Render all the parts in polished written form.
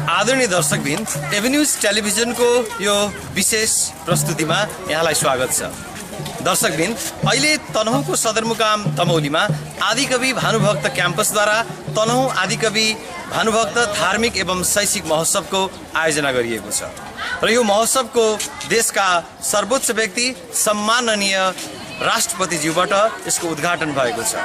आदरणीय दर्शकवृन्द, एभेन्यूज टेलिभिजनको यो विशेष प्रस्तुतिमा यहाँलाई स्वागत छ। दर्शकवृन्द, अहिले तनहुँको सदरमुकाम दमौलीमा आदिकवि भानुभक्त क्याम्पसद्वारा तनहुँ आदिकवि भानुभक्त धार्मिक एवं शैक्षिक महोत्सवको आयोजना गरिएको छ र यो महोत्सवको देशका सर्वोच्च व्यक्ति सम्माननीय राष्ट्रपतिज्यूबाट यसको उद्घाटन भएको छ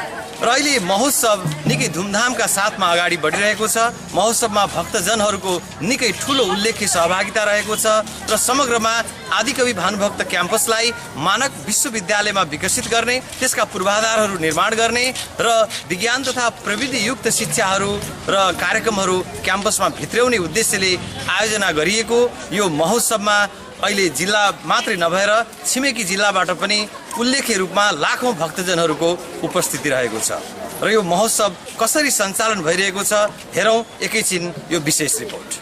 र अहिले महोत्सव निकै धुमधामका साथमा अगाडि बढिरहेको छ। महोत्सवमा भक्तजनहरूको निकै ठूलो उल्लेख्य सहभागिता रहेको छ र समग्रमा आदिकवि भानुभक्त क्याम्पसलाई मानक विश्वविद्यालयमा विकसित गर्ने, त्यसका पूर्वाधारहरू निर्माण गर्ने र विज्ञान तथा प्रविधियुक्त शिक्षाहरू र कार्यक्रमहरू क्याम्पसमा भित्र्याउने उद्देश्यले आयोजना गरिएको यो महोत्सवमा अहिले जिल्ला मात्रै नभएर छिमेकी जिल्लाबाट पनि उल्लेख्य रूपमा लाखौं भक्तजनहरूको उपस्थिति रहेको छ र यो महोत्सव कसरी सञ्चालन भइरहेको छ हेरौं एकैछिन यो विशेष रिपोर्ट।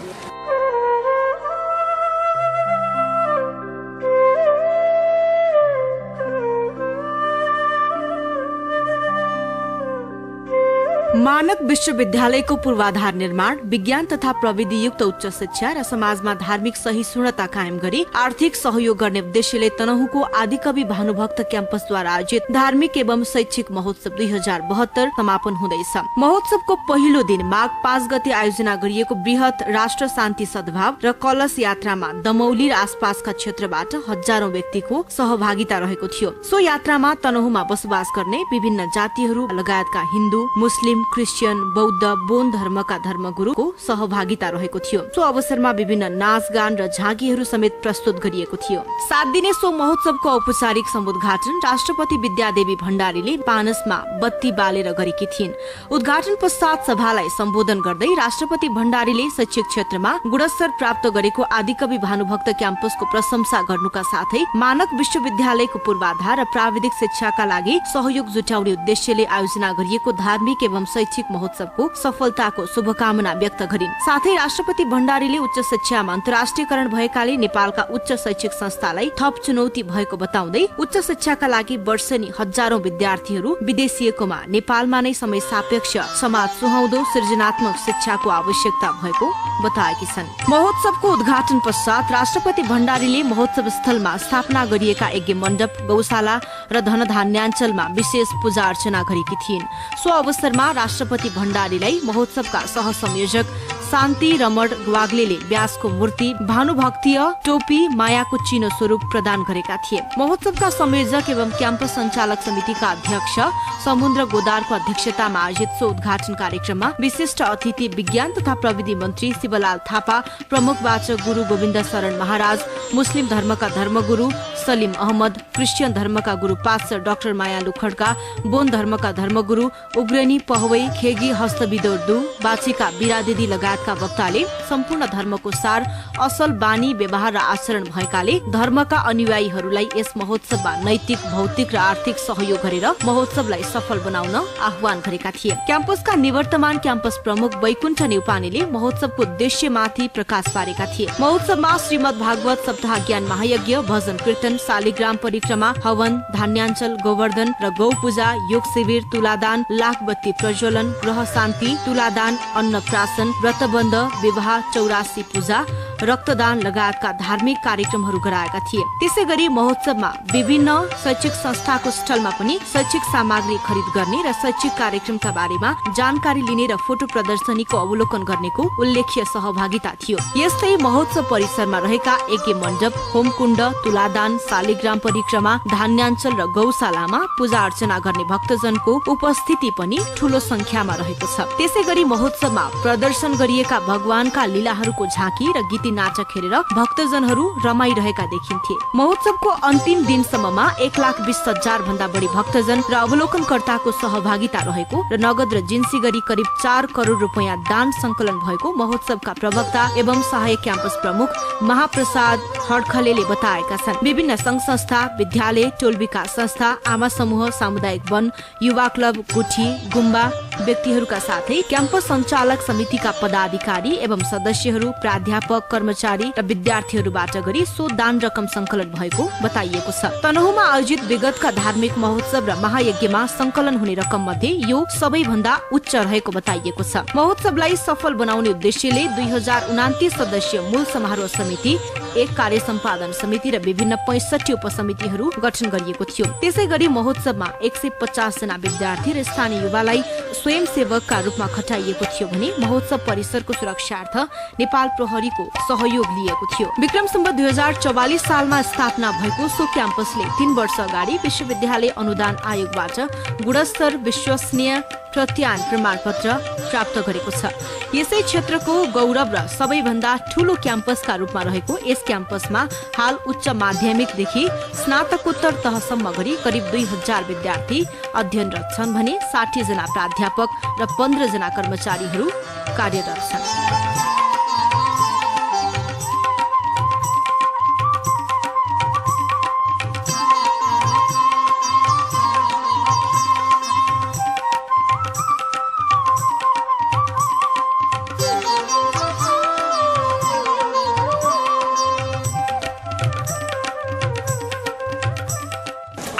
मानक विश्वविद्यालयको पूर्वाधार निर्माण, विज्ञान तथा प्रविधियुक्त उच्च शिक्षा र समाजमा धार्मिक सहिष्णुता कायम गरी आर्थिक सहयोग गर्ने उद्देश्यले तनहुँको आदिकवि भानुभक्त क्याम्पसद्वारा आयोजित धार्मिक एवं शैक्षिक महोत्सव 2072 समापन हुँदैछ। महोत्सवको पहिलो दिन माघ 5 गते आयोजना गरिएको बृहत राष्ट्र शान्ति सद्भाव र कलश यात्रामा दमौली र आसपासका क्षेत्रबाट हजारौं व्यक्तिको सहभागिता रहेको थियो। सो यात्रामा तनहुँमा बसोबास गर्ने विभिन्न जातिहरू लगायतका हिन्दू, मुस्लिम, क्रिश्चियन, बौद्ध, बोन धर्मका धर्मगुरुको सहभागिता रहेको थियो। सो अवसरमा विभिन्न नाचगान र झाँकीहरू समेत प्रस्तुत गरिएको थियो। 7 दिने सो महोत्सवको औपचारिक समुद्घाटन राष्ट्रपति विद्यादेवी भण्डारीले पानसमा बत्ती बालेर गरेकी थिइन्। उद्घाटन पश्चात सभालाई सम्बोधन गर्दै राष्ट्रपति भण्डारीले शैक्षिक क्षेत्रमा गुणस्तर प्राप्त गरेको आदिकवि भानुभक्त क्याम्पसको प्रशंसा गर्नुका साथै मानक विश्वविद्यालयको पूर्वाधार र प्राविधिक शिक्षाका लागि सहयोग जुटाउने उद्देश्यले आयोजना गरिएको धार्मिक एवं शैक्षिक महोत्सवको सफलताको शुभकामना व्यक्त गरिन्। साथै राष्ट्रपति भण्डारीले उच्च शिक्षामा अन्तर्राष्ट्रियकरण भएकाले नेपालका उच्च शैक्षिक संस्थालाई थप चुनौती भएको बताउँदै उच्च शिक्षाका लागि वर्षेनी हजारौं विद्यार्थीहरू विदेशिएकोमा नेपालमा नै समय सापेक्ष समाज सुहाउँदो सृजनात्मक शिक्षाको आवश्यकता भएको बताएकी छन्। महोत्सवको उद्घाटन पश्चात राष्ट्रपति भण्डारीले महोत्सव स्थलमा स्थापना गरिएका यज्ञ मण्डप, गौशाला र धनधान्याञ्चलमा विशेष पूजा अर्चना गरेकी थिइन्। सो अवसरमा राष्ट्रपति भण्डारीलाई महोत्सवका सहसंयोजक शान्ति रमण ग्वाग्लेले व्यासको मूर्ति, भानुभक्तीय टोपी, मायाको चिनो स्वरूप प्रदान गरेका थिए। महोत्सवका संयोजक एवं क्याम्पस सञ्चालक समितिका अध्यक्ष समुद्र गोदारको अध्यक्षतामा आयोजित सो उद्घाटन कार्यक्रममा विशिष्ट अतिथि विज्ञान तथा प्रविधि मन्त्री शिवलाल थापा, प्रमुख वाचक गुरु गोविन्द शरण महाराज, मुस्लिम धर्मका धर्मगुरु सलिम अहमद, क्रिश्चियन धर्मका गुरु पास्टर डाक्टर मायालु खड्का, बोन धर्मका धर्मगुरु उग्रनी पहवै खेगी हस्तविदोर्दु, बाछीका बिरादिदी लगायतका वक्ताले सम्पूर्ण धर्मको सार, असल बानी व्यवहार र आचरण भएकाले धर्मका अनुयायीहरूलाई यस महोत्सवमा नैतिक, भौतिक र आर्थिक सहयोग गरेर महोत्सवलाई सफल बनाउन आह्वान गरेका थिए। क्याम्पसका निवर्तमान क्याम्पस प्रमुख वैकुण्ठ नेउपानेले महोत्सवको उद्देश्यमाथि प्रकाश पारेका थिए। महोत्सवमा श्रीमद् भागवत सप्ताह ज्ञान महायज्ञ, भजन कीर्तन, शालिग्राम परिक्रमा, हवन, धान्याञ्चल, गोवर्धन र गौ पूजा, योग शिविर, तुलादान, लाखबत्ती प्रज्वलन, ग्रह शान्ति, तुलादान, अन्नप्राशन, व्रतबन्ध, विवाह, 84 पूजा, रक्तदान लगायतका धार्मिक कार्यक्रमहरू गराएका थिए। त्यसै गरी महोत्सवमा विभिन्न शैक्षिक संस्थाको स्टलमा पनि शैक्षिक सामग्री खरिद गर्ने र शैक्षिक कार्यक्रमका बारेमा जानकारी लिने र फोटो प्रदर्शनीको अवलोकन गर्नेको उल्लेख्य सहभागिता थियो। यस्तै महोत्सव परिसरमा रहेका यज्ञ मण्डप, होमकुण्ड, तुलादान, शालिग्राम परिक्रमा, धान्याञ्चल र गौशालामा पूजा अर्चना गर्ने भक्तजनको उपस्थिति पनि ठूलो संख्यामा रहेको छ। त्यसै गरी महोत्सवमा प्रदर्शन गरिएका भगवानका लीलाहरूको झाँकी र गीती नाटक हेरेर भक्तजनहरू रमाइरहेका देखिन्थे। महोत्सवको अन्तिम दिनसम्ममा 1,20,000 भन्दा बढी भक्तजन र अवलोकनकर्ताको सहभागिता रहेको र नगद र जिन्सी गरी करिब 4 करोड रुपैयाँ दान संकलन भएको महोत्सवका प्रवक्ता एवं सहायक क्याम्पस प्रमुख महाप्रसाद हड्खलेले बताएका छन्। विभिन्न संघ संस्था, विद्यालय, टोल विकास संस्था, आमा समूह, सामुदायिक वन, युवा क्लब, गुठी, गुम्बा, व्यक्तिहरूका साथै क्याम्पस सञ्चालक समितिका पदाधिकारी एवं सदस्यहरू, प्राध्यापक, कर्मचारी र विद्यार्थीहरूबाट गरी सो दान रकम संकलन भएको बताइएको छ। तनहुँमा आयोजित विगतका धार्मिक महोत्सव र महायज्ञमा संकलन हुने रकम मध्ये यो सबैभन्दा उच्च रहेको बताइएको छ। महोत्सवलाई सफल बनाउने उद्देश्यले 2029 सदस्यीय मूल समारोह समिति, एक कार्य सम्पादन समिति र विभिन्न 65 उपसमितिहरू गठन गरिएको थियो। त्यसै गरी महोत्सवमा 150 जना विद्यार्थी र स्थानीय युवालाई स्वयंसेवकका रूपमा खटाइएको थियो भने महोत्सव परिसरको सुरक्षार्थ नेपाल प्रहरीको सहयोग लिएको थियो। विक्रम सम्वत 2044 सालमा स्थापना भएको सो क्याम्पसले 3 वर्ष अगाडि विश्वविद्यालय अनुदान आयोगबाट गुणस्तर विश्वसनीय प्रत्यायन प्रमाणपत्र प्राप्त गरेको छ। यसै क्षेत्रको गौरव र सबैभन्दा ठूलो क्याम्पसका रूपमा रहेको यस क्याम्पसमा हाल उच्च माध्यमिकदेखि स्नातकोत्तर तहसम्म गरी करिब 2000 विद्यार्थी अध्ययनरत छन् भने 60 जना प्राध्यापक र 15 जना कर्मचारीहरू कार्यरत छन्।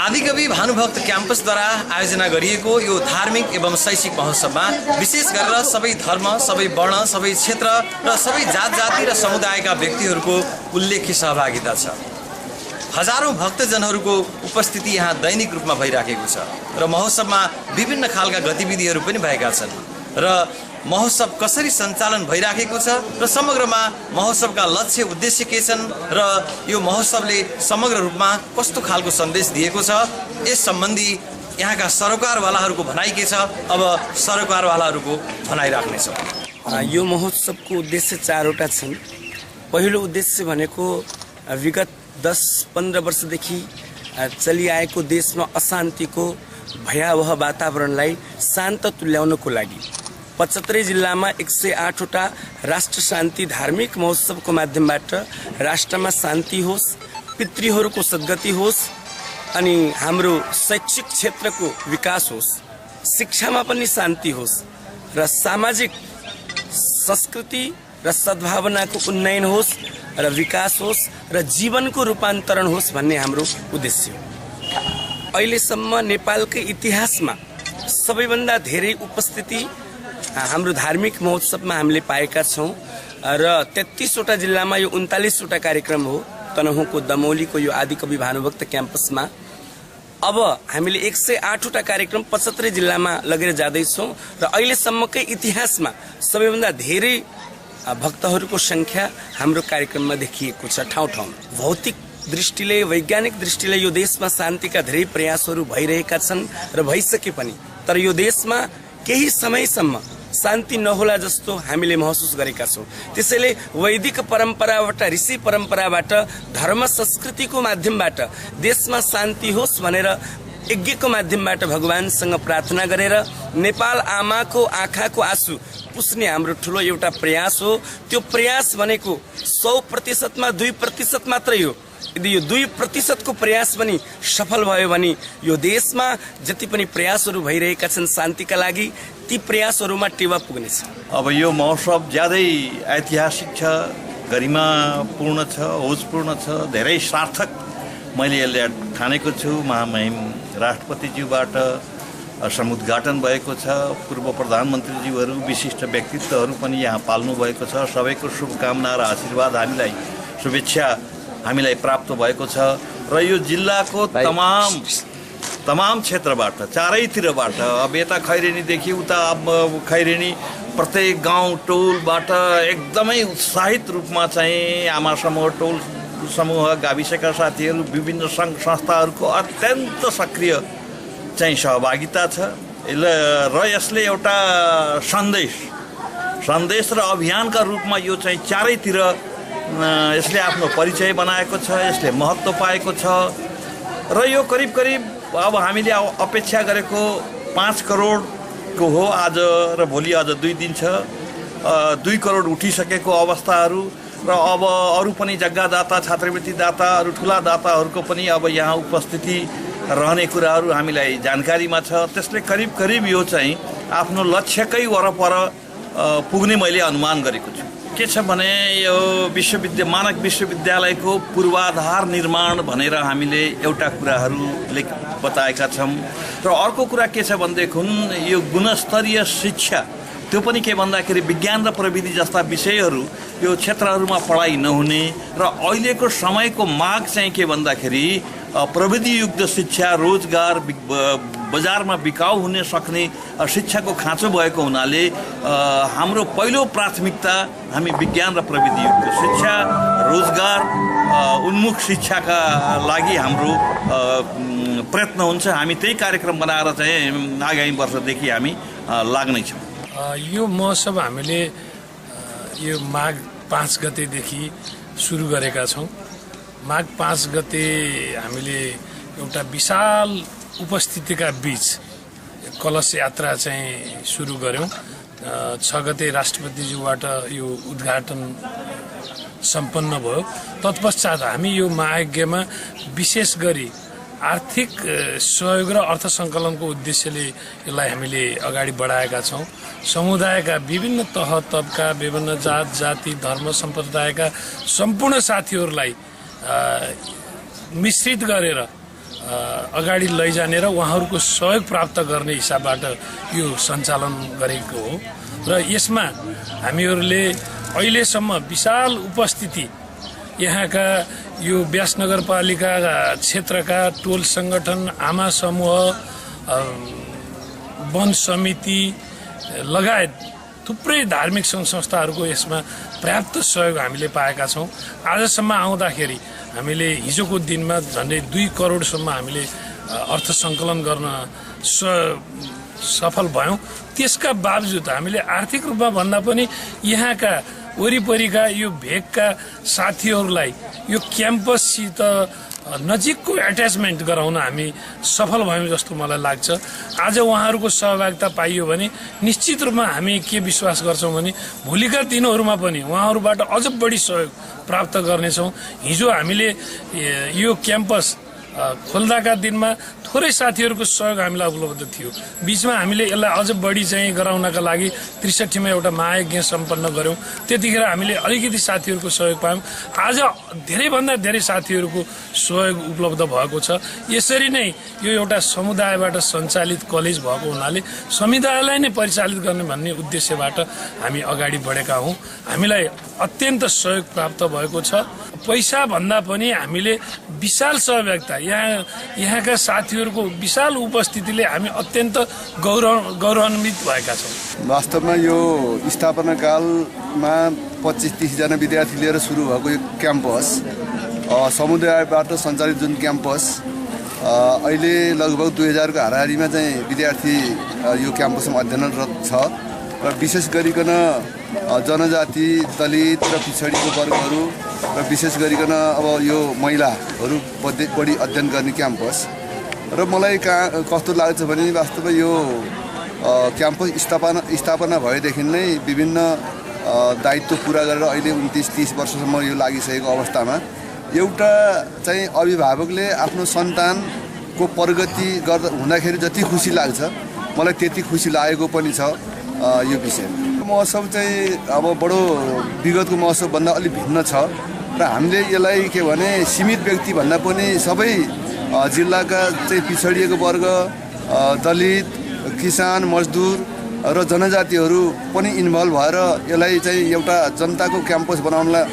आदिकवि भानुभक्त क्याम्पसद्वारा आयोजना गरिएको यो धार्मिक एवं शैक्षिक महोत्सवमा विशेष गरेर सबै धर्म, सबै वर्ण, सबै क्षेत्र र सबै जात जाति र समुदायका व्यक्तिहरूको उल्लेख्य सहभागिता छ। हजारौं भक्तजनहरूको उपस्थिति यहाँ दैनिक रूपमा भइराखेको छ र महोत्सवमा विभिन्न खालका गतिविधिहरू पनि भएका छन् र महोत्सव कसरी सञ्चालन भइराखेको छ र समग्रमा महोत्सवका लक्ष्य उद्देश्य के छन् र यो महोत्सवले समग्र रूपमा कस्तो खालको सन्देश दिएको छ, यस सम्बन्धी यहाँका सरोकारवालाहरूको भनाइ के छ, अब सरोकारवालाहरूको भनाइ राख्नेछौँ। यो महोत्सवको उद्देश्य 4 वटा छन्। पहिलो उद्देश्य भनेको विगत 10-15 वर्षदेखि चलिआएको देशमा अशान्तिको भयावह वातावरणलाई शान्त तुल्याउनको लागि 75 जिल्लामा 108 वटा राष्ट्र शान्ति धार्मिक महोत्सवको माध्यमबाट राष्ट्रमा शान्ति होस्, पितृहरूको सद्गति होस् अनि हाम्रो शैक्षिक क्षेत्रको विकास होस्, शिक्षामा पनि शान्ति होस् र सामाजिक संस्कृति र सद्भावनाको उन्नयन होस् र विकास होस् र जीवनको रूपान्तरण होस् भन्ने हाम्रो उद्देश्य हो। अहिलेसम्म नेपालकै इतिहासमा सबैभन्दा धेरै उपस्थिति हाम्रो धार्मिक महोत्सवमा हामीले पाएका छौं र 33 वटा जिल्लामा यो 39 वटा कार्यक्रम हो। तनहुँको दमौलीको यो आदिकवि भानुभक्त क्याम्पसमा अब हामीले 108 वटा कार्यक्रम 75 जिल्लामा लगेर जाँदैछौं र अहिलेसम्मकै इतिहासमा सबैभन्दा धेरै भक्तहरूको संख्या हाम्रो कार्यक्रममा देखिएको छ। ठाउँ ठाउँ भौतिक दृष्टिले, वैज्ञानिक दृष्टिले यो देशमा शान्तिका धेरै प्रयासहरू भइरहेका छन् र भइसके पनि, तर यो देशमा केही समयसम्म शान्ति नहोला जस्तो हामीले महसुस गरेका छौं। त्यसैले वैदिक परम्पराबाट, ऋषि परम्पराबाट, धर्म संस्कृतिको माध्यमबाट देशमा शान्ति होस् भनेर यज्ञको माध्यमबाट भगवानसँग प्रार्थना गरेर नेपाल आमाको आँखाको आँसु पुस्ने हाम्रो ठूलो एउटा प्रयास हो। त्यो प्रयास भनेको 100% मा 2% मात्रै हो। यदि यो 2% को प्रयास पनि सफल भयो भने यो देशमा जति पनि प्रयासहरू भइरहेका छन् शान्तिका लागि, ती प्रयासहरूमा टेवा पुग्नेछ। अब यो महोत्सव ज्यादै ऐतिहासिक छ, गरिमापूर्ण छ, ओजपूर्ण छ, धेरै सार्थक मैले यसले ठानेको छु। महामहिम राष्ट्रपतिज्यूबाट समुद्घाटन भएको छ, पूर्व प्रधानमन्त्रीज्यूहरू, विशिष्ट व्यक्तित्वहरू पनि यहाँ पाल्नु भएको छ। सबैको शुभकामना र आशीर्वाद हामीलाई, शुभेच्छा हामीलाई प्राप्त भएको छ र यो जिल्लाको तमाम क्षेत्रबाट, चारैतिरबाट, अब यता खैरेनीदेखि उता अब खैरेनी प्रत्येक गाउँ टोलबाट एकदमै उत्साहित रूपमा चाहिँ आमा समूह, टोल समूह, गाविसका साथीहरू, विभिन्न सङ्घ संस्थाहरूको अत्यन्त सक्रिय चाहिँ सहभागिता छ र यसले एउटा सन्देश र अभियानका रूपमा यो चाहिँ चारैतिर यसले आफ्नो परिचय बनाएको छ, यसले महत्त्व पाएको छ र यो करिब अब हामीले अपेक्षा गरेको 5 करोडको हो आज र भोलि अझ 2 दिन छ। 2 करोड उठिसकेको अवस्थाहरू र अब अरू पनि जग्गादाता, छात्रवृत्ति दाता, अरू ठुला दाताहरूको पनि अब यहाँ उपस्थिति रहने कुराहरू हामीलाई जानकारीमा छ। त्यसले करिब यो चाहिँ आफ्नो लक्ष्यकै वरपर पुग्ने मैले अनुमान गरेको छु। के छ भने यो मानक विश्वविद्यालयको पूर्वाधार निर्माण भनेर हामीले एउटा कुराहरू बताएका छौँ र अर्को कुरा के छ भनेदेखि यो गुणस्तरीय शिक्षा त्यो पनि के भन्दाखेरि विज्ञान र प्रविधि जस्ता विषयहरू यो क्षेत्रहरूमा पढाइ नहुने र अहिलेको समयको माग चाहिँ के भन्दाखेरि प्रविधियुक्त शिक्षा रोजगार बजारमा बिकाउ हुन सक्ने शिक्षाको खाँचो भएको हुनाले हाम्रो पहिलो प्राथमिकता हामी विज्ञान र प्रविधियुक्त शिक्षा रोजगार उन्मुख शिक्षाका लागि हाम्रो प्रयत्न हुन्छ। हामी त्यही कार्यक्रम बनाएर चाहिँ आगामी वर्षदेखि हामी लाग्नेछौँ। यो महोत्सव हामीले यो माघ 5 गतेदेखि सुरु गरेका छौँ। माघ 5 गते हामीले एउटा विशाल उपस्थितिका बीच कलश यात्रा चाहिँ सुरु गर्यौं। 6 गते राष्ट्रपतिज्यूबाट यो उद्घाटन सम्पन्न भयो। तत्पश्चात हामी यो महायज्ञमा विशेष गरी आर्थिक सहयोग र अर्थ सङ्कलनको उद्देश्यले यसलाई हामीले अगाडि बढाएका छौँ। समुदायका विभिन्न तह तबका विभिन्न जात जाति धर्म सम्प्रदायका सम्पूर्ण साथीहरूलाई मिश्रित गरेर अगाडि लैजाने र उहाँहरूको सहयोग प्राप्त गर्ने हिसाबबाट यो सञ्चालन गरेको हो र यसमा हामीहरूले अहिलेसम्म विशाल उपस्थिति यहाँका यो व्यास नगरपालिका क्षेत्रका टोल संगठन आमा समूह वन समिति लगायत थुप्रै धार्मिक सङ्घ संस्थाहरूको यसमा पर्याप्त सहयोग हामीले पाएका छौँ। आजसम्म आउँदाखेरि हामीले हिजोको दिनमा झन्डै 2 करोडसम्म हामीले अर्थ सङ्कलन गर्न सफल भयौँ। त्यसका बावजुद हामीले आर्थिक रूपमा भन्दा पनि यहाँका वरिपरिका यो भेगका साथीहरूलाई यो क्याम्पससित नजिकको एट्याचमेन्ट गराउन हामी सफल भयौँ जस्तो मलाई लाग्छ। आज उहाँहरूको सहभागिता पाइयो भने निश्चित रूपमा हामी के विश्वास गर्छौँ भने भोलिका दिनहरूमा पनि उहाँहरूबाट अझ बढी सहयोग प्राप्त गर्नेछौँ। हिजो हामीले यो क्याम्पस खोल्दाका दिनमा थोरै साथीहरूको सहयोग हामीलाई उपलब्ध थियो। बीचमा हामीले यसलाई अझ बढी चाहिँ गराउनका लागि 63 मा एउटा महायज्ञ सम्पन्न गर्यौं। त्यतिखेर हामीले अलिकति साथीहरूको सहयोग पायौं। आज धेरैभन्दा धेरै साथीहरूको सहयोग उपलब्ध भएको छ। यसरी नै यो एउटा समुदायबाट सञ्चालित कलेज भएको हुनाले समुदायलाई नै परिचालित गर्ने भन्ने उद्देश्यबाट हामी अगाडि बढेका हौं। हामीलाई अत्यन्त सहयोग प्राप्त भएको छ। पैसा भन्दा पनि हामीले विशाल सहभागिता यहाँका साथीहरूको विशाल उपस्थितिले हामी अत्यन्त गौरवान्वित भएका छौँ। वास्तवमा यो स्थापना कालमा 25-30 जना विद्यार्थी लिएर सुरु भएको यो क्याम्पस समुदायबाट सञ्चालित जुन क्याम्पस अहिले लगभग 2000 को हाराहारीमा चाहिँ विद्यार्थी यो क्याम्पसमा अध्ययनरत छ र विशेष गरिकन जनजाति दलित र पिछडिएको वर्गहरू र विशेष गरिकन अब यो महिलाहरू बढी अध्ययन गर्ने क्याम्पस र मलाई कस्तो लाग्छ भने वास्तवमा यो क्याम्पस स्थापना भएदेखि नै विभिन्न दायित्व पूरा गरेर अहिले 29-30 वर्षसम्म यो लागिसकेको अवस्थामा एउटा चाहिँ अभिभावकले आफ्नो सन्तानको प्रगति गर्दा हुँदाखेरि जति खुसी लाग्छ मलाई त्यति खुसी लागेको पनि छ। यो विषय महोत्सव चाहिँ अब बडो विगतको महोत्सवभन्दा अलि भिन्न छ र हामीले यसलाई के भने सीमित व्यक्ति भन्दा पनि सबै जिल्लाका चाहिँ पिछडिएको वर्ग दलित किसान मजदुर र जनजातिहरू पनि इन्भल्भ भएर यसलाई चाहिँ एउटा जनताको क्याम्पस बनाउनलाई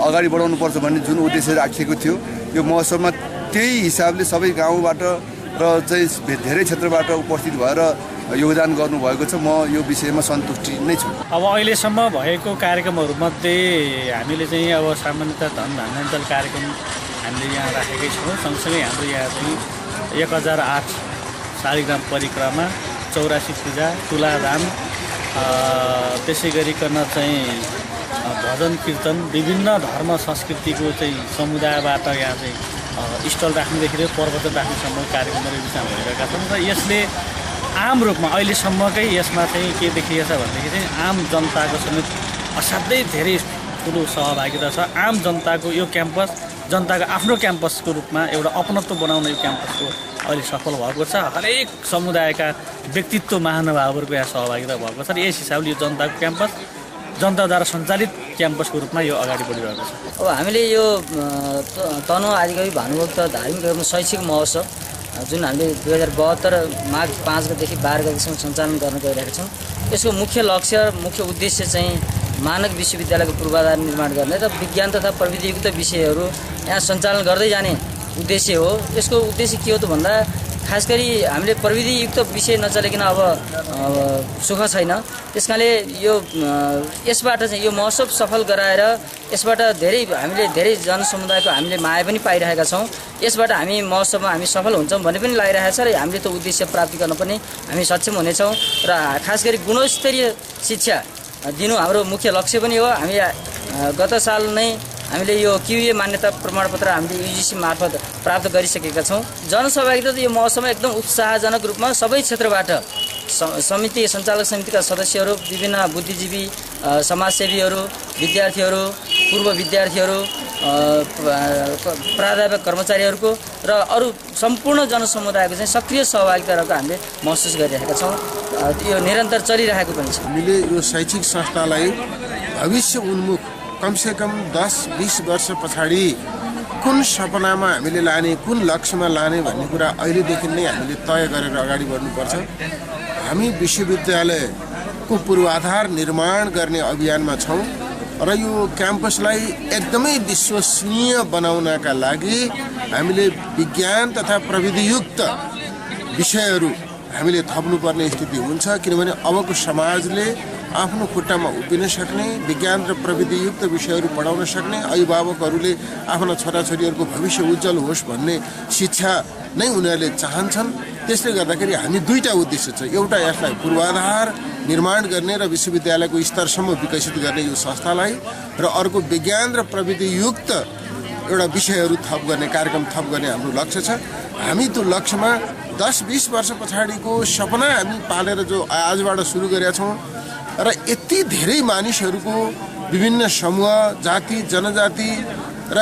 अगाडि बढाउनुपर्छ भन्ने जुन उद्देश्य राखिएको थियो यो महोत्सवमा त्यही हिसाबले सबै गाउँबाट र चाहिँ धेरै क्षेत्रबाट उपस्थित भएर योगदान गर्नुभएको छ। म यो विषयमा सन्तुष्टि नै छु। अब अहिलेसम्म भएको कार्यक्रमहरूमध्ये हामीले चाहिँ अब सामान्यतः धन्याञ्जल कार्यक्रम हामीले यहाँ राखेकै छौँ। सँगसँगै हाम्रो यहाँ चाहिँ 1008 शालिग्राम परिक्रमा 84 पूजा तुलादान त्यसै गरिकन चाहिँ भजन कीर्तन विभिन्न धर्म संस्कृतिको चाहिँ समुदायबाट यहाँ चाहिँ स्टल राख्नेदेखि लिएर प्रवचन राख्नेसम्म कार्यक्रमहरू विषयमा भइरहेका छन् र यसले आम रूपमा अहिलेसम्मकै यसमा चाहिँ के देखिएको छ भनेदेखि चाहिँ आम जनताको समेत असाध्यै धेरै ठुलो सहभागिता छ। आम जनताको यो क्याम्पस जनताको आफ्नो क्याम्पसको रूपमा एउटा अपनत्व बनाउने यो क्याम्पसको अहिले सफल भएको छ। हरेक समुदायका व्यक्तित्व महानुभावहरूको यहाँ सहभागिता भएको छ र यस हिसाबले यो जनताको क्याम्पस जनताद्वारा सञ्चालित क्याम्पसको रूपमा यो अगाडि बढिरहेको छ। अब हामीले यो तनहुँ आदिकवि भानुभक्त धार्मिक एवं शैक्षिक महोत्सव जुन हामीले 2072 माघ 5 गतेदेखि 12 गतेसम्म सञ्चालन गर्न गइरहेका छौँ। यसको मुख्य लक्ष्य मुख्य उद्देश्य चाहिँ मानक विश्वविद्यालयको पूर्वाधार निर्माण गर्ने र विज्ञान तथा प्रविधियुक्त विषयहरू यहाँ सञ्चालन गर्दै जाने उद्देश्य हो। यसको उद्देश्य के हो त भन्दा खास गरी हामीले प्रविधियुक्त विषय नचलेकिन अब सुख छैन। त्यसकारणले यो यसबाट चाहिँ यो महोत्सव सफल गराएर यसबाट हामीले धेरै जनसमुदायको हामीले माया पनि पाइरहेका छौँ। यसबाट हामी महोत्सवमा हामी सफल हुन्छौँ भन्ने पनि लागिरहेको छ र हामीले त्यो उद्देश्य प्राप्ति गर्न पनि हामी सक्षम हुनेछौँ र खास गरी गुणस्तरीय शिक्षा दिनु हाम्रो मुख्य लक्ष्य पनि हो। हामी गत साल नै हामीले यो QA मान्यता प्रमाणपत्र हामीले UGC मार्फत प्राप्त गरिसकेका छौँ। जनसहभागिता त यो महोत्सवमा एकदम उत्साहजनक रूपमा सबै क्षेत्रबाट समिति सञ्चालक समितिका सदस्यहरू, विभिन्न बुद्धिजीवी, समाजसेवीहरू, विद्यार्थीहरू, पूर्व विद्यार्थीहरू, प्राध्यापक कर्मचारीहरूको र अरू सम्पूर्ण जनसमुदायको चाहिँ सक्रिय सहभागिता रहेको हामीले महसुस गरिरहेका छौँ। यो निरन्तर चलिरहेको पनि छ। हामीले यो शैक्षिक संस्थालाई भविष्य उन्मुख कमसेकम 10-20 वर्ष पछाडि कुन सपनामा हामीले लाने, कुन लक्ष्यमा लाने भन्ने कुरा अहिलेदेखि नै हामीले तय गरेर अगाडि बढ्नुपर्छ। हामी विश्वविद्यालयको पूर्वाधार निर्माण गर्ने अभियानमा छौँ र यो क्याम्पसलाई एकदमै विश्वसनीय बनाउनका लागि हामीले विज्ञान तथा प्रविधियुक्त विषयहरू हामीले थप्नुपर्ने स्थिति हुन्छ। किनभने अबको समाजले आफ्नो खुट्टामा उभिन सक्ने, विज्ञान र प्रविधियुक्त विषयहरू पढाउन सक्ने, अभिभावकहरूले आफ्ना छोराछोरीहरूको भविष्य उज्जवल होस् भन्ने शिक्षा नै उनीहरूले चाहन्छन्। त्यसले गर्दाखेरि हामी दुईटा उद्देश्य छ। एउटा यसलाई पूर्वाधार निर्माण गर्ने र विश्वविद्यालयको स्तरसम्म विकसित गर्ने यो संस्थालाई, र अर्को विज्ञान र प्रविधियुक्त एउटा विषयहरू थप गर्ने, कार्यक्रम थप गर्ने हाम्रो लक्ष्य छ। हामी त्यो लक्ष्यमा 10-20 वर्ष पछाडिको सपना हामी पालेर जो आजबाट सुरु गरेका छौँ र यति धेरै मानिसहरूको विभिन्न समूह, जाति, जनजाति र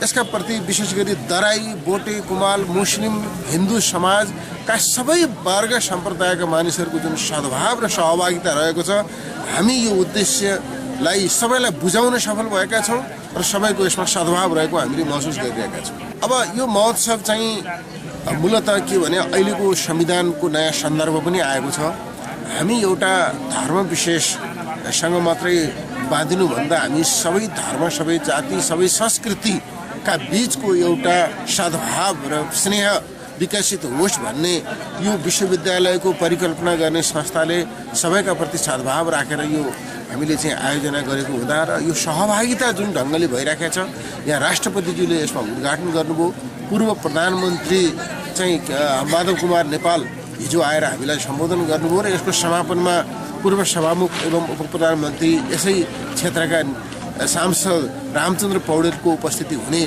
यसका प्रति विशेष गरी दराई, बोटे, कुमाल, मुस्लिम, हिन्दू समाजका सबै वर्ग सम्प्रदायका मानिसहरूको जुन सद्भाव र सहभागिता रहेको छ, हामी यो उद्देश्यलाई सबैलाई बुझाउन सफल भएका छौँ र सबैको यसमा सद्भाव रहेको हामीले महसुस गरिरहेका छौँ। अब यो महोत्सव चाहिँ मूलतः के भने अहिलेको संविधानको नयाँ सन्दर्भ पनि आएको छ। हामी एउटा धर्म विशेषसँग मात्रै बाँधिनुभन्दा हामी सबै धर्म, सबै जाति, सबै संस्कृतिका बीचको एउटा सद्भाव र स्नेह विकसित होस् भन्ने यो विश्वविद्यालयको परिकल्पना गर्ने संस्थाले सबैका प्रति सद्भाव राखेर यो हामीले चाहिँ आयोजना गरेको हुँदा र यो सहभागिता जुन ढङ्गले भइरहेको छ, यहाँ राष्ट्रपतिज्यूले यसमा उद्घाटन गर्नुभयो। पूर्व प्रधानमन्त्री चाहिँ माधव कुमार नेपाल हिजो आएर हामीलाई सम्बोधन गर्नुभयो र यसको समापनमा पूर्व सभामुख एवं उप प्रधानमन्त्री, यसै क्षेत्रका सांसद रामचन्द्र पौडेलको उपस्थिति हुने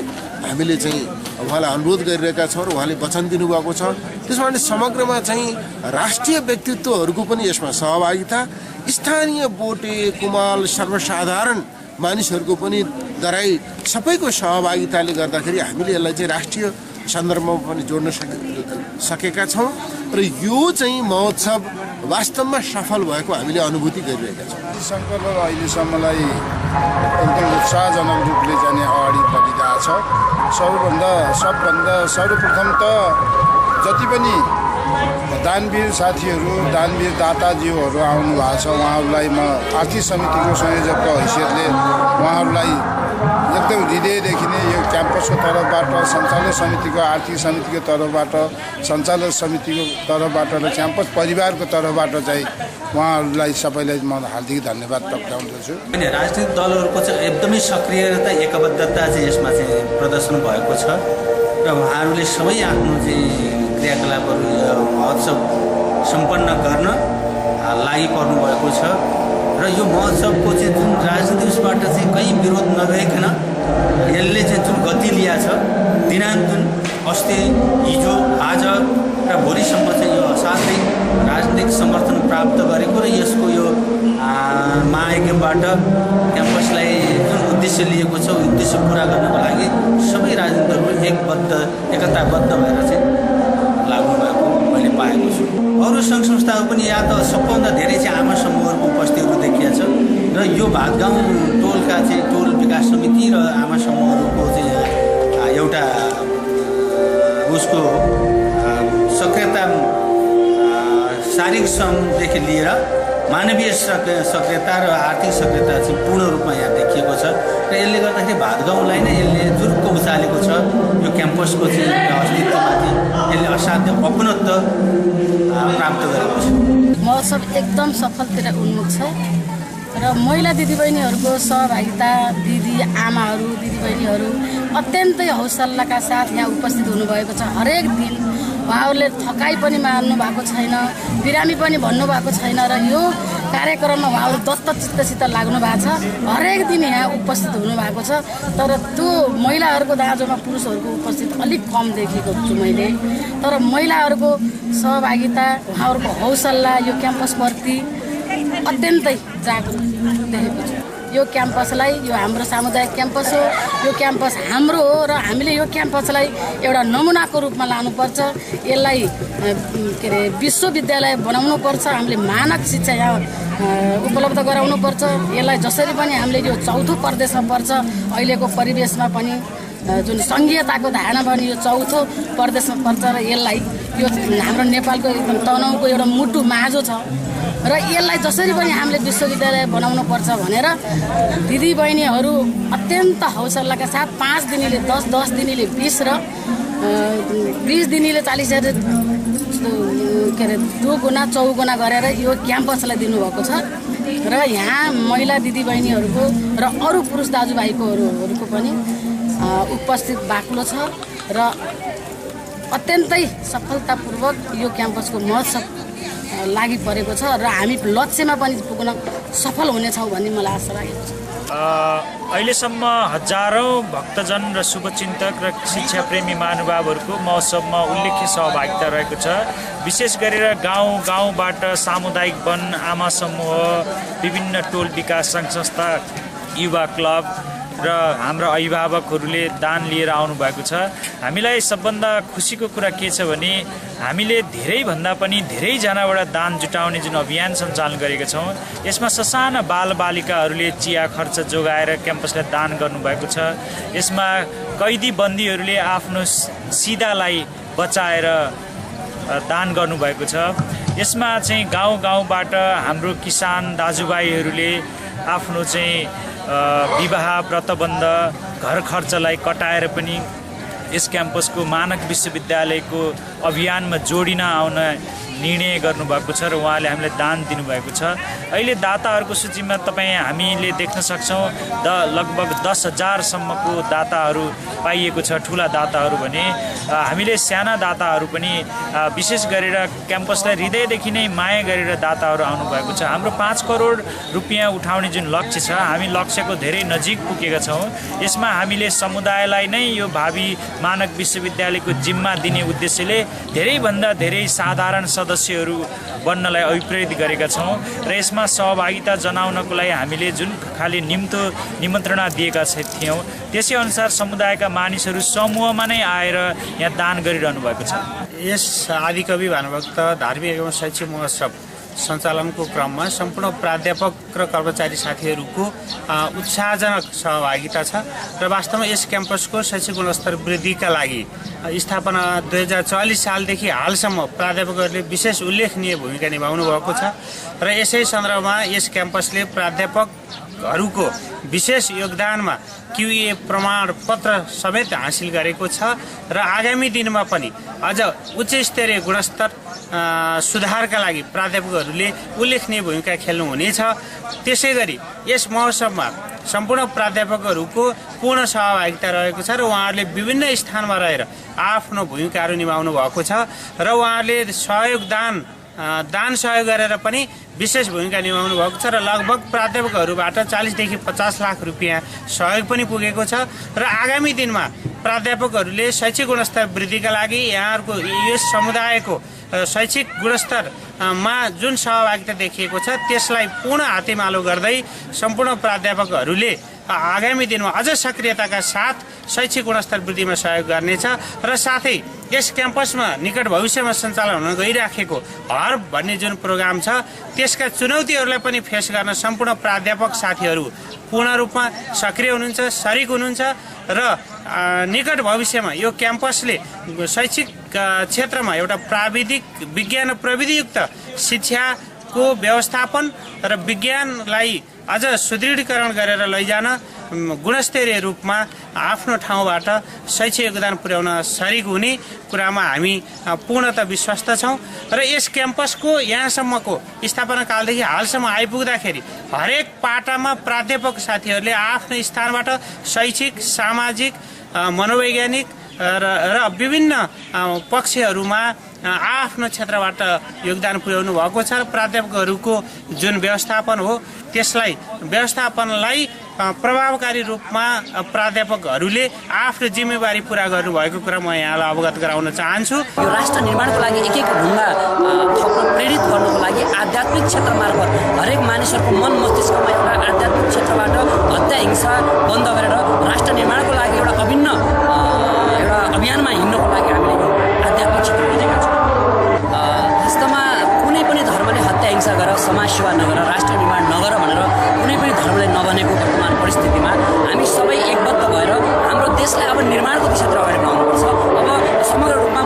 हामीले चाहिँ उहाँलाई अनुरोध गरिरहेका छौँ र उहाँले वचन दिनुभएको छ। त्यसमा समग्रमा चाहिँ राष्ट्रिय व्यक्तित्वहरूको पनि यसमा सहभागिता, स्थानीय बोटे, कुमाल, सर्वसाधारण मानिसहरूको पनि दराई सबैको सहभागिताले गर्दाखेरि हामीले यसलाई चाहिँ राष्ट्रिय सन्दर्भमा पनि जोड्न सकेका छौँ र यो चाहिँ महोत्सव वास्तवमा सफल भएको हामीले अनुभूति गरिरहेका छौँ। सङ्कल्प अहिलेसम्मलाई एकदम उत्साहजनक रूपले जाने अगाडि बढिरहेको छ। सबभन्दा सर्वप्रथम त जति पनि दानवीर साथीहरू, दानवीर दाताज्यूहरू आउनु भएको छ, उहाँहरूलाई म आर्थिक समितिको संयोजकको हैसियतले उहाँहरूलाई एकदम हृदयदेखि नै यो क्याम्पसको तर्फबाट, सञ्चालक समितिको, आर्थिक समितिको तर्फबाट, सञ्चालक समितिको तर्फबाट र क्याम्पस परिवारको तर्फबाट चाहिँ उहाँहरूलाई सबैलाई म हार्दिक धन्यवाद टक्राउँदछु। राजनीतिक दलहरूको चाहिँ एकदमै सक्रियता, एकबद्धता चाहिँ यसमा चाहिँ प्रदर्शन भएको छ र उहाँहरूले सबै आफ्नो चाहिँ क्रियाकलापहरू महोत्सव सम्पन्न गर्न लागि पर्नु भएको छ र यो महोत्सवको चाहिँ जुन राजनीतिक उसबाट चाहिँ कहीँ विरोध नभइकन यसले चाहिँ जुन गति लिएको छ, दिनानुदिन अस्ति, हिजो, आज र भोलिसम्म चाहिँ यो असाध्यै राजनीतिक समर्थन प्राप्त गरेको र यसको यो महायज्ञबाट क्याम्पसलाई जुन उद्देश्य लिएको छ, उद्देश्य पुरा गर्नको लागि सबै राजनीतिक दलहरू एकताबद्ध भएर चाहिँ पाएको छु। अरू सङ्घ संस्थाहरू पनि या त सबभन्दा धेरै चाहिँ आमा समूहहरूको उपस्थितिहरू देखिएको छ र यो भातगाउँ टोलका चाहिँ टोल विकास समिति र आमा समूहहरूको चाहिँ एउटा उसको सक्रियता शारीरिक श्रमदेखि लिएर मानवीय सक्रियता र आर्थिक सक्रियता चाहिँ पूर्ण रूपमा यहाँ देखिएको छ र यसले गर्दाखेरि भातगाउँलाई नै यसले जुरुक्क उचालेको छ। यो क्याम्पसको चाहिँ अस्तित्वमाथि यसले असाध्य अपनत्व प्राप्त गरेको छ। महोत्सव एकदम सफलतिर उन्मुख छ र महिला दिदीबहिनीहरूको सहभागिता, दिदी आमाहरू दिदीबहिनीहरू अत्यन्तै हौसलाका साथ यहाँ उपस्थित हुनुभएको छ। हरेक दिन उहाँहरूले थकाइ पनि मान्नु भएको छैन, बिरामी पनि भन्नुभएको छैन र यो कार्यक्रममा उहाँहरू दत्तचित्तसित लाग्नु भएको छ। हरेक दिन यहाँ उपस्थित हुनुभएको छ। तर त्यो महिलाहरूको दाँजोमा पुरुषहरूको उपस्थित अलिक कम देखेको छु मैले। तर महिलाहरूको सहभागिता, उहाँहरूको हौसला यो क्याम्पसप्रति अत्यन्तै जागरुक देखेको छु। यो क्याम्पसलाई, यो हाम्रो सामुदायिक क्याम्पस हो, यो क्याम्पस हाम्रो हो र हामीले यो क्याम्पसलाई एउटा नमुनाको रूपमा लानुपर्छ। यसलाई के अरे विश्वविद्यालय बनाउनुपर्छ। हामीले मानक शिक्षा यहाँ उपलब्ध गराउनुपर्छ। यसलाई जसरी पनि हामीले यो चौथो प्रदेशमा पर्छ, अहिलेको परिवेशमा पनि जुन सङ्घीयताको धारणा पनि यो चौथो प्रदेशमा पर्छ र यसलाई यो हाम्रो नेपालको एकदम तनहुको एउटा मुटु माझो छ र यसलाई जसरी पनि हामीले विश्वविद्यालय बनाउनुपर्छ भनेर दिदीबहिनीहरू अत्यन्त हौसलाका साथ 5 दिनेले 10, 10 दिनेले 20 र 20 दिनेले 40,000 के अरे 2 गुणा 4 गुणा गरेर यो क्याम्पसलाई दिनुभएको छ र यहाँ महिला दिदीबहिनीहरूको र अरू पुरुष दाजुभाइकोहरूको पनि उपस्थित बाक्लो छ र अत्यन्तै सफलतापूर्वक यो क्याम्पसको महोत्सव लागि परेको छ र हामी लक्ष्यमा पनि पुग्न सफल हुनेछौँ भन्ने मलाई आशा लागेको छ। अहिलेसम्म हजारौं भक्तजन र शुभचिन्तक र शिक्षा प्रेमी महानुभावहरूको महोत्सवमा उल्लेख्य सहभागिता रहेको छ। विशेष गरेर गाउँबाट सामुदायिक वन, आमा समूह, विभिन्न टोल विकास सङ्घ संस्था, युवा क्लब र हाम्रा अभिभावकहरूले दान लिएर आउनुभएको छ। हामीलाई सबभन्दा खुसीको कुरा के छ भने हामीले धेरैभन्दा पनि धेरैजनाबाट दान जुटाउने जुन अभियान सञ्चालन गरेका छौँ, यसमा ससाना बालबालिकाहरूले चिया खर्च जोगाएर क्याम्पसलाई दान गर्नुभएको छ। यसमा कैदी बन्दीहरूले आफ्नो सिधालाई बचाएर दान गर्नुभएको छ। यसमा चाहिँ गाउँबाट हाम्रो किसान दाजुभाइहरूले आफ्नो चाहिँ विवाह व्रतबन्ध घर खर्चलाई कटाएर पनि यस क्याम्पसको मानक विश्वविद्यालयको अभियानमा जोडिन आउन निर्णय गर्नुभएको छ र उहाँले हामीलाई दान दिनुभएको छ। अहिले दाताहरूको सूचीमा हामीले देख्न सक्छौँ लगभग 10,000 सम्मको दाताहरू पाइएको छ। ठुला दाताहरू भने हामीले साना दाताहरू पनि विशेष गरेर क्याम्पसलाई हृदयदेखि नै माया गरेर दाताहरू आउनुभएको छ। हाम्रो 5 करोड रुपियाँ उठाउने जुन लक्ष्य छ, हामी लक्ष्यको धेरै नजिक पुगेका छौँ। यसमा हामीले समुदायलाई नै यो भावी मानक विश्वविद्यालयको जिम्मा दिने उद्देश्यले धेरैभन्दा धेरै साधारण सदस्यहरू बन्नलाई अभिप्रेरित गरेका छौँ र यसमा सहभागिता जनाउनको लागि हामीले जुन खाली निमन्त्रणा दिएका थियौँ त्यसै अनुसार समुदायका मानिसहरू समूहमा नै आएर यहाँ दान गरिरहनु भएको छ। यस आदिकवि भानुभक्त धार्मिक एवं शैक्षिक महोत्सव सञ्चालनको क्रममा सम्पूर्ण प्राध्यापक र कर्मचारी साथीहरूको उत्साहजनक सहभागिता छ र वास्तवमा यस क्याम्पसको शैक्षिक गुणस्तर वृद्धिका लागि स्थापना 2044 सालदेखि हालसम्म प्राध्यापकहरूले विशेष उल्लेखनीय भूमिका निभाउनु भएको छ र यसै सन्दर्भमा यस क्याम्पसले प्राध्यापकहरूको विशेष योगदानमा QA प्रमाणपत्र समेत हासिल गरेको छ र आगामी दिनमा पनि अझ उच्च स्तरीय गुणस्तर सुधारका लागि प्राध्यापकहरूले उल्लेखनीय भूमिका खेल्नुहुनेछ। त्यसै गरी यस महोत्सवमा सम्पूर्ण प्राध्यापकहरूको पूर्ण सहभागिता रहेको छ र उहाँहरूले विभिन्न स्थानमा रहेर आफ्नो भूमिकाहरू निभाउनु भएको छ र उहाँहरूले दान सहयोग गरेर पनि विशेष भूमिका निभाउनु भएको छ र लगभग प्राध्यापकहरूबाट 40 देखि 50 लाख रुपियाँ सहयोग पनि पुगेको छ र आगामी दिनमा प्राध्यापकहरूले शैक्षिक गुणस्तर वृद्धिका लागि यहाँहरूको यस समुदायको शैक्षिक गुणस्तरमा जुन सहभागिता देखिएको छ त्यसलाई पूर्ण हातेमालो गर्दै सम्पूर्ण प्राध्यापकहरूले आगामी दिनमा अझ सक्रियताका साथ शैक्षिक गुणस्तर वृद्धिमा सहयोग गर्नेछ र साथै यस क्याम्पसमा निकट भविष्यमा सञ्चालन हुन गइराखेको हर भन्ने जुन प्रोग्राम छ त्यसका चुनौतीहरूलाई पनि फेस गर्न सम्पूर्ण प्राध्यापक साथीहरू पूर्ण रूपमा सक्रिय हुनुहुन्छ, सरिक हुनुहुन्छ र निकट भविष्यमा यो क्याम्पसले शैक्षिक क्षेत्रमा एउटा प्राविधिक विज्ञान र प्रविधियुक्त शिक्षाको व्यवस्थापन र विज्ञानलाई अझ सुदृढीकरण गरेर लैजान गुणस्तरीय रूपमा आफ्नो ठाउँबाट शैक्षिक योगदान पुर्याउन सरिक हुने कुरामा हामी पूर्णतः विश्वस्त छौँ र यस क्याम्पसको यहाँसम्मको स्थापना कालदेखि हालसम्म आइपुग्दाखेरि हरेक पाटामा प्राध्यापक साथीहरूले आफ्नो स्थानबाट शैक्षिक, सामाजिक, मनोवैज्ञानिक र विभिन्न पक्षहरूमा आफ्नो क्षेत्रबाट योगदान पुर्याउनु भएको छ र प्राध्यापकहरूको जुन व्यवस्थापन हो त्यसलाई व्यवस्थापनलाई प्रभावकारी रूपमा प्राध्यापकहरूले आफ्नो जिम्मेवारी पूरा गर्नुभएको कुरा म यहाँलाई अवगत गराउन चाहन्छु। यो राष्ट्र निर्माणको लागि एक एक ढुङ्गा थप्न प्रेरित गर्नको लागि आध्यात्मिक क्षेत्र मार्फत हरेक मानिसहरूको मन मस्तिष्कमा एउटा आध्यात्मिक क्षेत्रबाट हत्या हिंसा बन्द गरेर राष्ट्र निर्माणको लागि एउटा अभिन्न एउटा अभियानमा हिँड्नको लागि हामीले यो आध्यात्मिक क्षेत्र खोजेका छौँ। वास्तवमा कुनै पनि धर्मले हत्या हिंसा गरेर समाज सेवा नगर राष्ट्र निर्माण नगर भनेर कुनै पनि धर्मले नभनेको वर्तमान परिस्थितिमा हामी सबै एकबद्ध भएर हाम्रो देशलाई अब निर्माणको दिशातिर अगाडि बढाउनुपर्छ। अब समग्र रूपमा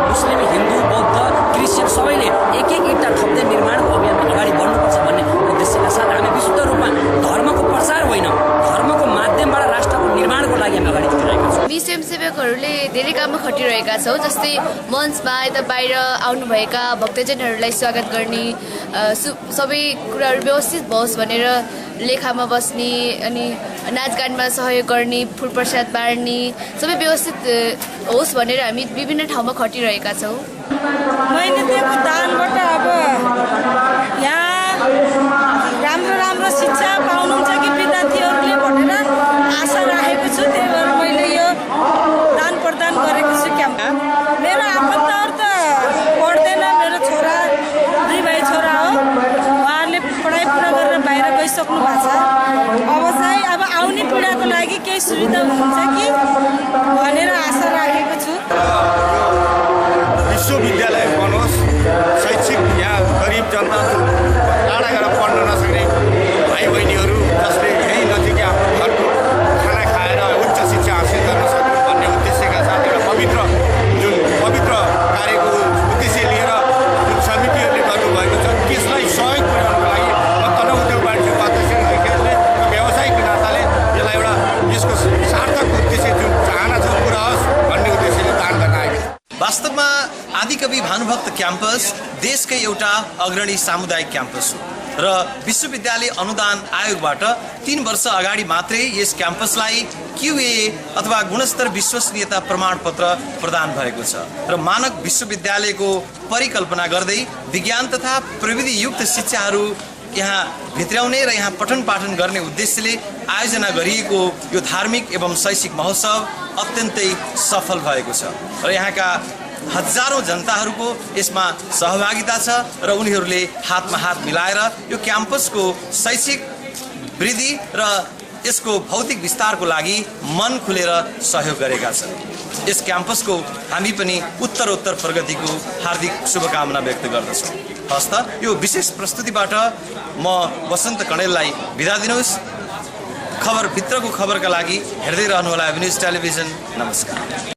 मुस्लिम, हिन्दू, बौद्ध, क्रिस्चियन सबैले एक एक इँटा थप्दै निर्माणको अभियानमा अगाडि बढ्नुपर्छ भन्ने उद्देश्यका साथ हामी विशुद्ध रूपमा धर्मको प्रचार होइन, धर्मको माध्यमबाट राष्ट्रको निर्माणको लागि हामी अगाडि बढिरहेका छौँ। हामी स्वयंसेवकहरूले धेरै काममा खटिरहेका छौँ, जस्तै मञ्चमा यता बाहिर आउनुभएका भक्तजनहरूलाई स्वागत गर्ने, सबै कुराहरू व्यवस्थित होस् भनेर लेखामा बस्ने अनि नाचगानमा सहयोग गर्ने, फुल प्रसाद बाँड्ने सबै व्यवस्थित होस् भनेर हामी विभिन्न ठाउँमा खटिरहेका छौँ। मैले दिएको दानबाट अब यहाँ राम्रो राम्रो शिक्षा पाउनुहुन्छ कि विद्यार्थीहरूले भनेर आशा राखेको छु। त्यही भएर मैले यो दान प्रदान गरेको छु। क्याम्पमा मेरो आफन्तहरू त पढ्दैन, मेरो छोरा 2 भाइ छोरा हो, उहाँहरूले पढाइ पुरा गरेर बाहिर गइसक्नु भएको छ। अब चाहिँ अब आउने पिँढीको लागि केही सुविधा हुन्छ कि भनेर आशा राखेको छु। विश्वविद्यालय बनोस्, शैक्षिक यहाँ गरिब जनता टाढा गएर पढ्न नसक्ने भाइ बहिनीहरू जसले यही नजिकै आफ्नो घरको खाना खाएर उच्च शिक्षा हासिल गर्न सक्नु भन्ने उद्देश्यका साथ एउटा पवित्र कार्यको उद्देश्य लिएर जुन समितिहरूले गर्नुभएको छ त्यसलाई सहयोग पुर्याउनको लागि म तनहु उद्योग वाणिज्य अध्यक्ष अधिकारीले व्यावसायिक नाताले यसलाई एउटा यसको सार्थक उद्देश्य जुन चाहना छ पुरा होस् भन्ने उद्देश्यले दान गर्न आएको। वास्तवमा आदिकवि भानुभक्त क्याम्पस देशकै एउटा अग्रणी सामुदायिक क्याम्पस हो र विश्वविद्यालय अनुदान आयोगबाट 3 वर्ष अगाडि मात्रै यस क्याम्पसलाई QA अथवा गुणस्तर विश्वसनीयता प्रमाणपत्र प्रदान भएको छ र मानक विश्वविद्यालयको परिकल्पना गर्दै विज्ञान तथा प्रविधियुक्त शिक्षाहरू यहाँ भित्र्याउने र यहाँ पठन पाठन गर्ने उद्देश्यले आयोजना गरिएको यो धार्मिक एवं शैक्षिक महोत्सव अत्यन्तै सफल भएको छ र यहाँका हजारौं जनताहरूको यसमा सहभागिता छ र उनीहरूले हातमा हात मिलाएर यो क्याम्पसको शैक्षिक वृद्धि र यसको भौतिक विस्तारको लागि मन खुलेर सहयोग गरेका छन्। यस क्याम्पसको हामी पनि उत्तरोत्तर प्रगतिको हार्दिक शुभकामना व्यक्त गर्दछौँ। हस्त यो विशेष प्रस्तुतिबाट म वसन्त कणेललाई बिदा दिनुहोस्। खबर भित्रको खबरका लागि हेर्दै रहनुहोला एभेन्यूज टेलिभिजन। नमस्कार।